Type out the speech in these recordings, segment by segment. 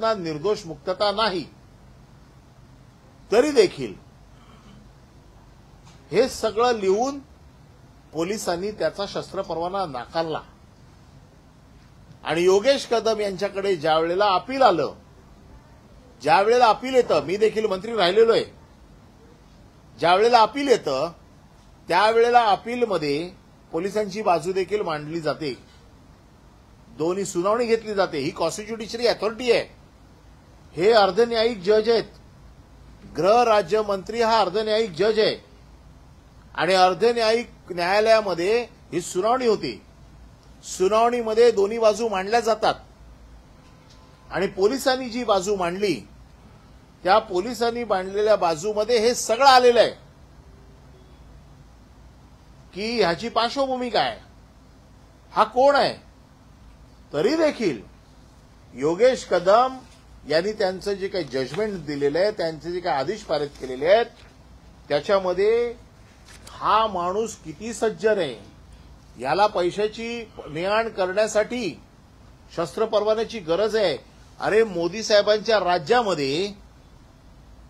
प्रयत्नात निर्दोष मुक्तता नाही, तरी देखील हे सगळं लिहून पोलिसांनी त्याचा शस्त्र परवाना नाकारला आणि योगेश कदम यांच्याकडे ज्या वेळेला अपील आलं, ज्या वेळेला अपील येतं, मी देखील मंत्री राहिलेलो आहे, ज्या वेळेला अपील येतं त्यावेळेला अपीलमध्ये पोलिसांची बाजू देखील मांडली जाते, दोन्ही सुनावणी घेतली जाते. ही कॉन्स्टिट्युशनरी अथॉरिटी आहे. हे अर्धन्यायिक जज आहेत. गृह राज्यमंत्री हा अर्धन्यायिक जज आहे आणि अर्धन्यायिक न्यायालयामध्ये ही सुनावणी होती. सुनावणीमध्ये दोन्ही बाजू मांडल्या जातात आणि पोलिसांनी जी बाजू मांडली त्या पोलिसांनी मांडलेल्या बाजूमध्ये हे सगळं आलेलं आहे की ह्याची पार्श्वभूमी काय, हा कोण आहे. तरी देखील योगेश कदम यांनी त्यांचं जे काही जजमेंट दिलेलं आहे, त्यांचे जे काही आदेश पारित केलेले आहेत, त्याच्यामध्ये हा माणूस किती सज्जन आहे, याला पैशाची ने-आण करण्यासाठी शस्त्र परवान्याची गरज आहे. अरे मोदी साहेबांच्या राज्यामध्ये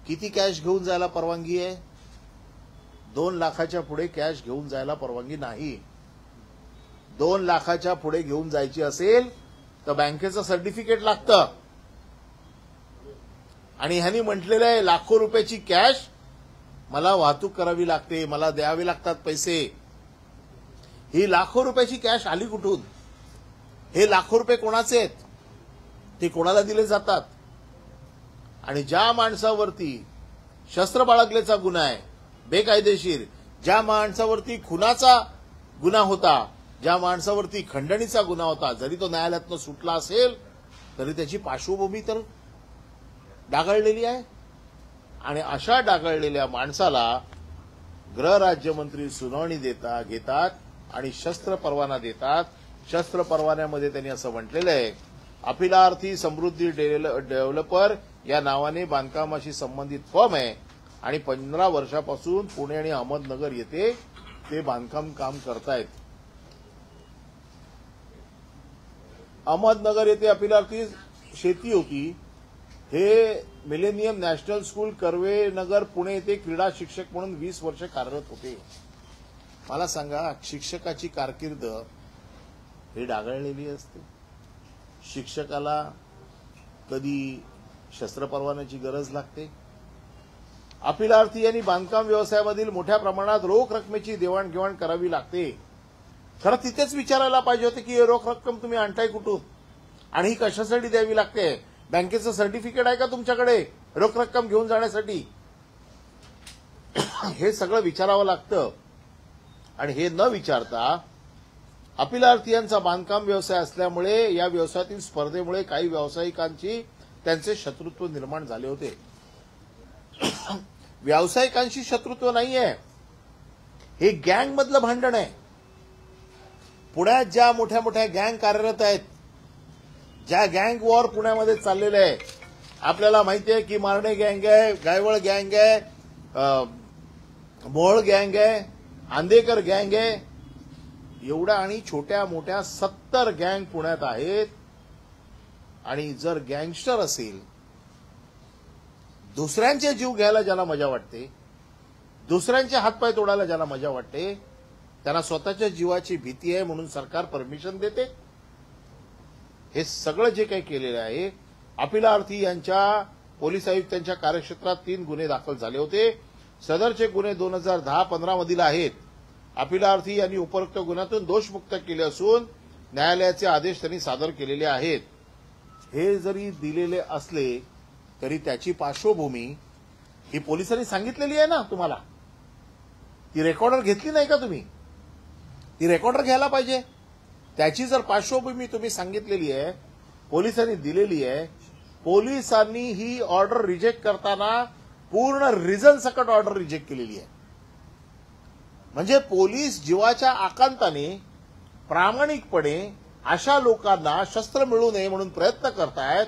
किती कॅश घेऊन जायला परवानगी आहे? 2 लाखाच्या पुढे कॅश घेऊन जायला परवानगी नाही. 2 लाखाच्या पुढे घेऊन जायची असेल तर बँकेचं सर्टिफिकेट लागतं आणि ह्यांनी म्हटलेलं आहे लाखो रुपयाची कॅश मला वाहतूक करावी लागते, मला द्यावे लागतात पैसे. ही लाखो रुपयाची कॅश आली कुठून? हे लाखो रुपये कोणाचे आहेत? ते कोणाला दिले जातात? आणि ज्या माणसावरती शस्त्र बाळगल्याचा गुन्हा आहे बेकायदेशीर, ज्या माणसावरती खुनाचा गुन्हा होता, ज्या माणसावरती खंडणीचा गुन्हा होता, जरी तो न्यायालयातनं सुटला असेल तरी त्याची पार्श्वभूमी तर डागाळलेली आहे. आणि अशा डागाळलेल्या माणसाला गृह राज्यमंत्री सुनावणी घेतात आणि शस्त्र परवाना देतात. शस्त्र परवान्यामध्ये त्यांनी असं म्हटलेलं आहे, अपिलार्थी समृद्धी डेव्हलपर या नावाने बांधकामाशी संबंधित फर्म आहे आणि 15 वर्षापासून पुणे आणि अहमदनगर येथे ते बांधकाम काम करतायत. अहमदनगर येथे अपिलार्थी शेती होती. हे millennium national school Karvenagar Pune येथे क्रीडा शिक्षक म्हणून 20 वर्ष कार्यरत होते. मला सांगा, शिक्षकाची कारकीर्द ही डागाळलेली असते. शिक्षकाला कधी शस्त्र परवान्याची गरज लागते? अपिलार्थी यांनी बांधकाम व्यवसायामधील मोठ्या प्रमाणात रोख रकमेची देवाणघेवाण करावी लागते. खरं तिथेच विचारायला पाहिजे होते की रोख रक्कम तुम्ही आणताय कुठून आणि ही कशासाठी द्यावी लागते? बँकेचं सर्टिफिकेट आहे का तुमच्याकडे रोख रक्कम घेऊन जाण्यासाठी? हे सगळं विचारावं लागतं. आणि हे न विचारता अपिलार्थी यांचा बांधकाम व्यवसाय असल्यामुळे या व्यवसायातील स्पर्धेमुळे काही व्यावसायिकांची त्यांचे शत्रुत्व निर्माण झाले होते. व्यावसायिकांशी शत्रुत्व नाहीये, हे गँगमधलं भांडण आहे. पुण्यात ज्या मोठ्या मोठ्या गँग कार्यरत आहेत, ज्या गँग वॉर पुण्यामध्ये चाललेलं आहे, आपल्याला माहिती आहे की मारणे गँग आहे, गायवळ गँग आहे, मोहोळ गँग आहे, आंदेकर गँग आहे. एवढ्या आणि छोट्या मोठ्या 70 गँग पुण्यात आहेत. आणि जर गँगस्टर असेल, दुसऱ्यांचे जीव घ्यायला ज्याला मजा वाटते, दुसऱ्यांचे हातपाय तोडायला ज्याला मजा वाटते, त्यांना स्वतःच्या जीवाची भीती आहे म्हणून सरकार परमिशन देते. हे सगळं जे काही केलेलं आहे, अपिलार्थी यांच्या पोलीस आयुक्तांच्या कार्यक्षेत्रात 3 गुन्हे दाखल झाले होते. सदरचे गुन्हे 2010-15 मधील आहेत. अपिलार्थी यांनी उपरोक्त गुन्ह्यातून दोषमुक्त केले असून न्यायालयाचे आदेश त्यांनी सादर केलेले आहेत. हे जरी दिलेले असले तरी त्याची पार्श्वभूमी ही पोलिसांनी सांगितलेली आहे ना तुम्हाला. ती रेकॉर्डर घेतली नाही का तुम्ही? ती रेकॉर्डर घ्यायला पाहिजे. त्याची जर पार्श्वभूमी तुम्ही सांगितलेली आहे, पोलिसांनी दिलेली आहे, पोलिसांनी ही ऑर्डर रिजेक्ट करताना पूर्ण रिझन सकट ऑर्डर रिजेक्ट केलेली आहे. म्हणजे पोलीस जीवाच्या आकांताने प्रामाणिकपणे अशा लोकांना शस्त्र मिळू नये म्हणून प्रयत्न करतायत.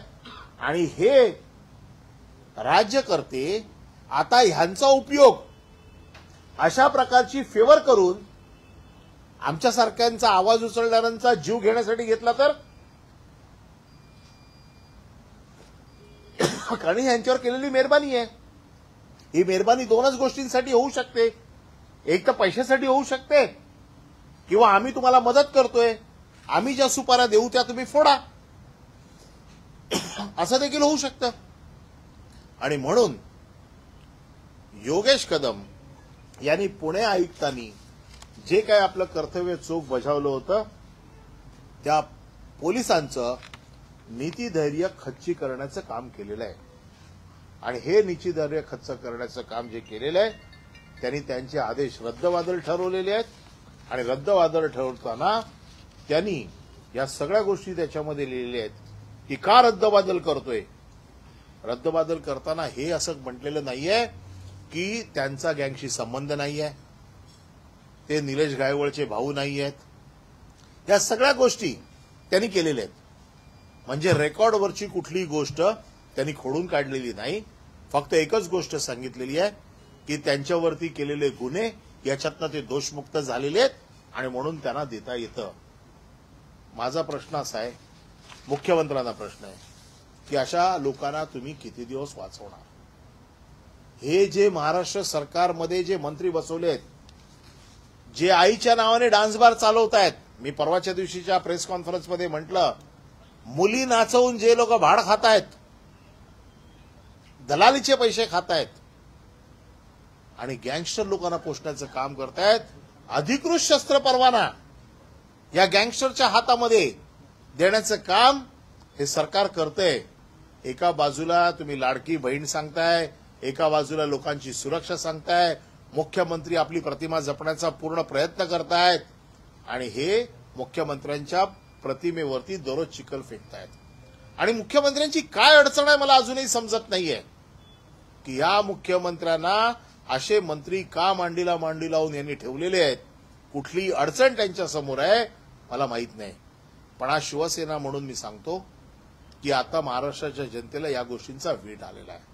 आणि हे राज्यकर्ते आता ह्यांचा उपयोग अशा प्रकारची फेवर करून आमच्यासारख्यांचा आवाज उचलणाऱ्यांचा जीव घेण्यासाठी घेतला तर कारण यांच्यावर केलेली मेहरबानी आहे. ही मेहरबानी दोनच गोष्टींसाठी होऊ शकते. एक तर पैशासाठी होऊ शकते, किंवा आम्ही तुम्हाला मदत करतोय, आम्ही ज्या सुपाऱ्या देऊ त्या तुम्ही फोडा, असं देखील होऊ शकतं. आणि म्हणून योगेश कदम यांनी पुणे आयुक्तांनी जे काय आपलं कर्तव्य चोख बजावलं होतं त्या पोलिसांचं नीतिधैर्य खच्ची करण्याचं काम केलेलं आहे. आणि हे नीतिधैर्य खच्च करण्याचं काम जे केलेलं आहे त्यांनी त्यांचे आदेश रद्दबातल ठरवलेले आहेत. आणि रद्दबातल ठरवताना त्यांनी या सगळ्या गोष्टी त्याच्यामध्ये लिहिलेल्या आहेत की का रद्दबातल करतोय. रद्दबातल करताना हे असं म्हटलेलं नाहीये की त्यांचा गँगशी संबंध नाहीये, ते निलेश गायवळचे भाऊ नाही आहेत. या सगळ्या गोष्टी त्यांनी केलेल्या आहेत. म्हणजे रेकॉर्डवरची कुठलीही गोष्ट त्यांनी खोडून काढलेली नाही. फक्त एकच गोष्ट सांगितलेली आहे की त्यांच्यावरती केलेले गुन्हे याच्यातनं ते दोषमुक्त झालेले आहेत आणि म्हणून त्यांना देता येतं. माझा प्रश्न असा आहे, मुख्यमंत्र्यांना प्रश्न आहे की अशा लोकांना तुम्ही किती दिवस वाचवणार. हे जे महाराष्ट्र सरकारमध्ये जे मंत्री बसवले आहेत, जे आईच्या नावाने डान्स बार चालवत आहेत. मी परवाच्या दिवशीच्या प्रेस कॉन्फरन्समध्ये म्हटलं, मुली नाचवून जे लोक भाड खात आहेत, दलालीचे पैसे खात आहेत आणि गँगस्टर लोकांना पोषण्याचं काम करतायत, अधिकृत शस्त्र परवाना या गँगस्टरच्या हातामध्ये देण्याचं काम हे सरकार करतंय. एका बाजूला तुम्ही लाडकी बहीण सांगताय, एका बाजूला लोकांची सुरक्षा सांगताय, मुख्यमंत्री आपली प्रतिमा जपण्याचा पूर्ण प्रयत्न करतायत आणि हे मुख्यमंत्र्यांच्या प्रतिमेवरती दररोज चिखल फेकतायत. आणि मुख्यमंत्र्यांची काय अडचण आहे मला अजूनही समजत नाहीये की या मुख्यमंत्र्यांना असे मंत्री का मांडीला मांडी लावून यांनी ठेवलेले आहेत. कुठली अडचण त्यांच्या समोर आहे मला माहित नाही. पण आज शिवसेना म्हणून मी सांगतो की आता महाराष्ट्राच्या जनतेला या गोष्टींचा वेध आलेला आहे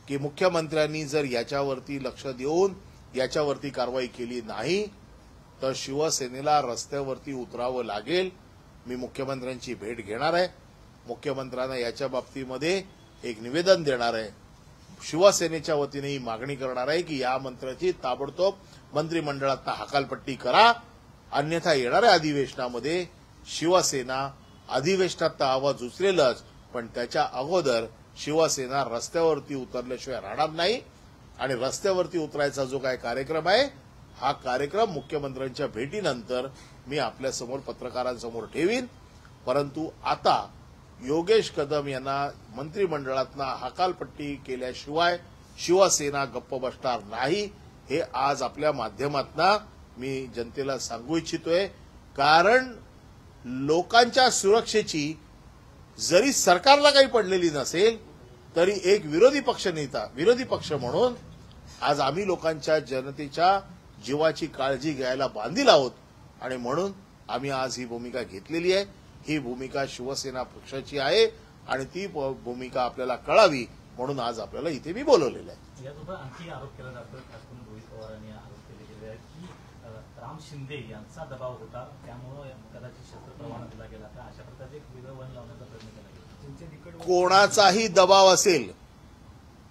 की मुख्यमंत्र्यांनी जर याच्यावरती लक्ष देऊन याच्यावरती कारवाई केली नाही तर शिवसेनेला रस्त्यावरती उतरावं लागेल. मी मुख्यमंत्र्यांची भेट घेणार आहे, मुख्यमंत्र्यांना याच्या बाबतीमध्ये एक निवेदन देणार आहे. शिवसेनेच्या वतीने ही मागणी करणार आहे की या मंत्र्याची ताबडतोब मंत्रिमंडळात हकालपट्टी करा, अन्यथा येणाऱ्या अधिवेशनामध्ये शिवसेना अधिवेशनात आवाज उचलेलच, पण त्याच्या अगोदर शिवसेना रस्त्यावरती उतरल्याशिवाय राहणार नाही. आणि रस्त्यावरती उतरायचा जो काय कार्यक्रम आहे हा कार्यक्रम मुख्यमंत्र्यांच्या भेटीनंतर मी आपल्यासमोर पत्रकारांसमोर ठेवीन. परंतु आता योगेश कदम यांना मंत्रिमंडळातनं हकालपट्टी केल्याशिवाय शिवसेना गप्प बसणार नाही, हे आज आपल्या माध्यमातून मी जनतेला सांगू इच्छितोय. कारण लोकांच्या सुरक्षेची जरी सरकारला काही पडलेली नसेल तरी एक विरोधी पक्ष म्हणून आज आम्ही लोकांच्या जनतेच्या जीवाची काळजी घ्यायला बांधील आहोत. आणि म्हणून आम्ही आज ही भूमिका घेतलेली आहे. ही भूमिका शिवसेना पक्षाची आहे आणि ती भूमिका आपल्याला कळावी म्हणून आज आपल्याला इथे मी बोलवलेलं आहे. यासोबत आणखी आरोप केला जातो, रोहित पवारांनी आरोप केले की राम शिंदे यांचा दबाव होता, त्यामुळे कदाचित शस्त्र परवाना दिला गेला. तर अशा प्रकारचे एक वेगळं वन लावण्याचा प्रयत्न केला गेला. कोणाचाही दबाव असेल,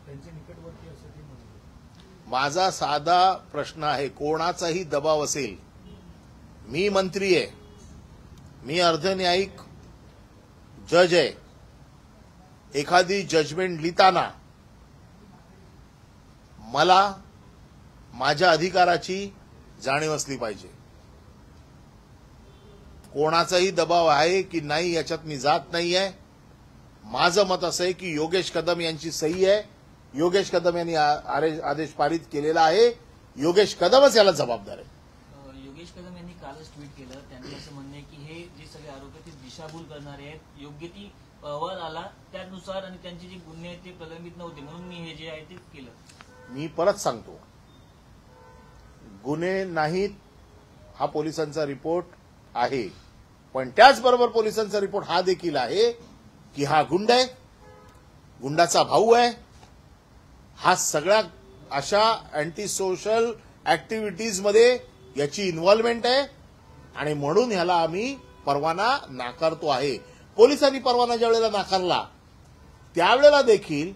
त्यांच्या निकटवर्ती असे ते म्हणले. माझा साधा प्रश्न आहे, कोणाचाही दबाव असेल, मी मंत्री आहे, मी अर्धन्यायिक जज आहे, एखादी जजमेंट लिहिताना मला माझ्या अधिकाराची जाणीव असली पाहिजे. कोणाचाही दबाव आहे की नाही याच्यात मी जात नाहीये. माझं मत असं आहे की योगेश कदम यांची सही आहे, योगेश कदम यांनी आदेश पारित केलेला आहे, योगेश कदमच याला जबाबदार आहे. योगेश कदम यांनी कालच ट्विट केलं, त्यांनी असं म्हणणं आहे की हे जे सगळे आरोप आहेत ते दिशाभूल करणारे आहेत. योग्य ती अहवाल आला त्यानुसार आणि त्यांचे जे गुन्हे आहेत ते प्रलंबित नव्हते म्हणून मी हे जे आहे ते केलं. मी परत सांगतो, गुन्हे नाहीत हा पोलिसांचा रिपोर्ट आहे, पण त्याचबरोबर पोलिसांचा रिपोर्ट हा देखील आहे की हा गुंड आहे, गुंडाचा भाऊ आहे, हा सगळ्या अशा अँटी सोशल ऍक्टिव्हिटीजमध्ये याची इन्व्हॉल्वमेंट आहे आणि म्हणून ह्याला आम्ही परवाना नाकारतो आहे. पोलिसांनी परवाना ज्या वेळेला नाकारला त्यावेळेला देखील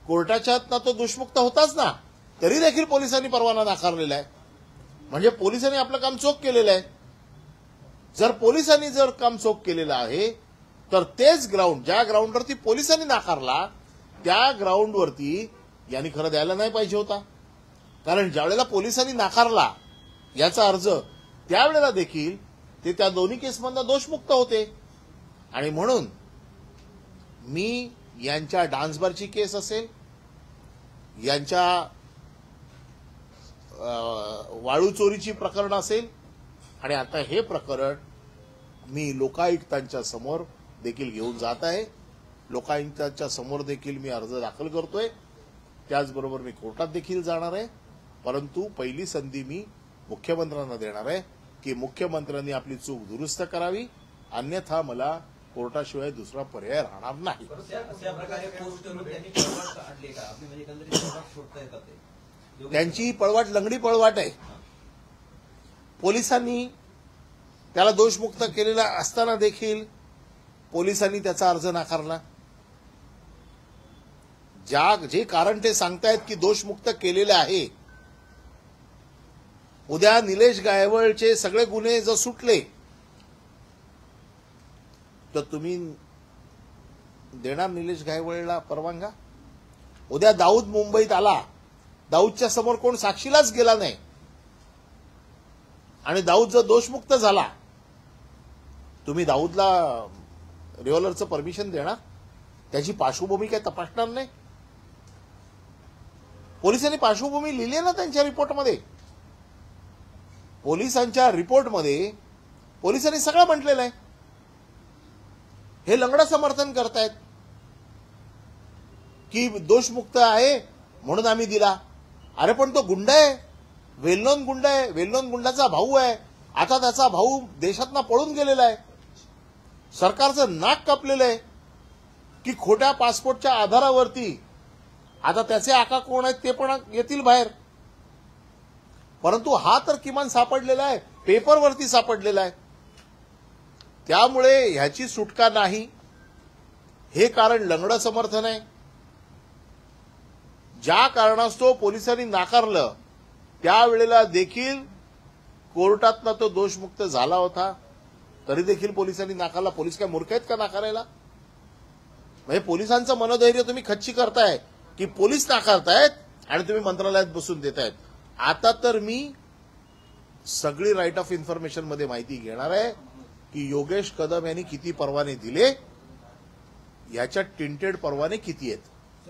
कोर्टाच्या हातनं तो दोषमुक्त होताच ना, तरी देखील पोलिसांनी परवाना नाकारलेला आहे. म्हणजे पोलिसांनी आपलं काम चोख केलेलं आहे. जर पोलिसांनी काम चोख केलेलं आहे तर तेच ग्राउंड, ज्या ग्राउंडवरती पोलिसांनी नाकारला त्या ग्राउंडवरती यांनी खरं द्यायला नाही पाहिजे होता. कारण ज्यावेळेला पोलिसांनी नाकारला याचा अर्ज, त्यावेळेला देखील ते त्या दोन्ही केसमधनं दोषमुक्त होते. आणि म्हणून मी यांच्या डान्सबारची केस असेल, यांच्या वाळू चोरीची प्रकरण असेल, आणि आता हे प्रकरण मी लोकायुक्तांच्या समोर देखील घेऊन जात आहे. लोकायुक्तांच्या समोर देखील मी अर्ज दाखल करतोय. त्याचबरोबर मी कोर्टात देखील जाणार आहे. परंतु पहिली संधी मी मुख्यमंत्र्यांना देणार आहे की मुख्यमंत्र्यांनी आपली चूक दुरुस्त करावी, अन्यथा मला कोर्टाशिवाय दुसरा पर्याय राहणार नाही. अशा प्रकारे पोस्ट करून त्यांनी पळवाट काढली का? आपली म्हणजे एकंदरीत पळवाट शोधता येतात ते. त्यांची पळवाट लंगडी पळवाट आहे. पोलिसांनी त्याला दोषमुक्त केलेला असताना देखील पोलिसांनी त्याचा अर्ज नाकारला. जे कारण ते सांगतायत की दोषमुक्त केलेले आहे, उद्या निलेश गायवळचे सगळे गुन्हे जर सुटले तर तुम्ही देणार निलेश गायवळला परवानगा? उद्या दाऊद मुंबईत आला, दाऊदच्या समोर कोण साक्षीलाच गेला नाही, आणि दाऊद जर दोषमुक्त झाला, तुम्ही दाऊदला रिव्हॉल्वरचं परमिशन देणार? त्याची पार्श्वभूमी काय तपासणार नाही? पोलिसांनी पार्श्वभूमी लिहिली ना त्यांच्या रिपोर्टमध्ये. पोलिसांच्या रिपोर्टमध्ये पोलिसांनी सगळं म्हटलेलं आहे. हे लंगडं समर्थन करतायत की दोषमुक्त आहे म्हणून आम्ही दिला. अरे पण तो गुंड आहे, वेल नोन गुंड आहे, वेल नोन गुंडाचा भाऊ आहे. आता त्याचा भाऊ देशातनं पळून गेलेला आहे. सरकारचं नाक कापलेलं आहे की खोट्या पासपोर्टच्या आधारावरती आता त्याचे आका कोण आहेत ते पण येतील बाहेर. परंतु हा तर किमान सापडलेला आहे, पेपरवरती सापडलेला आहे. त्यामुळे ह्याची सुटका नाही. हे कारण लंगडं समर्थन आहे. ज्या कारणास्तव पोलिसांनी नाकारलं त्यावेळेला देखील कोर्टातनं तो दोषमुक्त झाला होता, तरी देखील पोलिसांनी नाकारला. पोलीस काय मूर्ख आहेत का नाकारायला? म्हणजे पोलिसांचं मनोधैर्य तुम्ही खच्ची करताय की पोलीस नाकारतायत आणि तुम्ही मंत्रालयात बसून देतायत. आता तर मी सगळी राईट ऑफ इन्फॉर्मेशन मध्ये माहिती घेणार आहे की योगेश कदम यांनी किती परवाने दिले, याच्यात टिंटेड परवाने किती आहेत.